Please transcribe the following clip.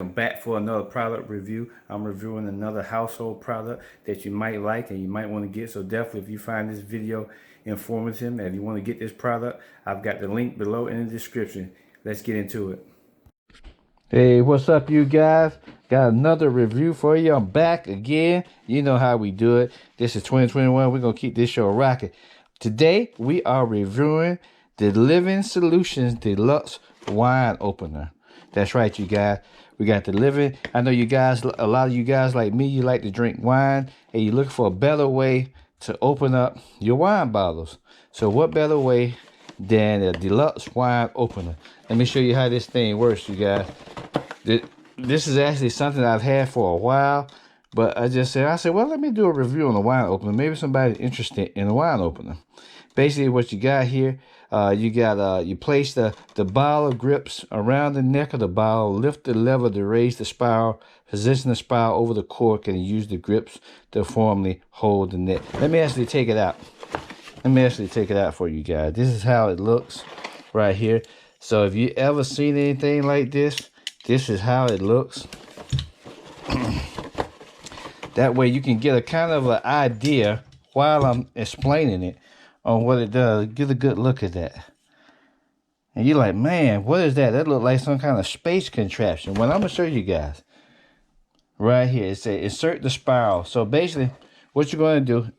I'm back for another product review. I'm reviewing another household product that you might like and you might want to get. So definitely, if you find this video informative and you want to get this product, I've got the link below in the description. Let's get into it. Hey, what's up, you guys? Got another review for you. I'm back again. You know how we do it. This is 2021. We're going to keep this show rocking. Today, we are reviewing the Living Solutions Deluxe Wine Opener. That's right, you guys. We got the Living. I know you guys, a lot of you guys like me, you like to drink wine, and you're looking for a better way to open up your wine bottles. So what better way than a deluxe wine opener? Let me show you how this thing works, you guys. This is actually something I've had for a while, but I said, well, let me do a review on the wine opener. Maybe somebody's interested in a wine opener. Basically, what you got here, you place the bottle grips around the neck of the bottle, lift the lever to raise the spiral, position the spiral over the cork, and use the grips to firmly hold the neck. Let me actually take it out. Let me actually take it out for you guys. This is how it looks right here. So if you ever seen anything like this, this is how it looks. That way you can get a kind of an idea while I'm explaining it on what it does. Get a good look at that. And you're like, man, what is that? That looks like some kind of space contraption. Well, I'm going to show you guys. Right here, it says insert the spiral. So basically, what you're going to do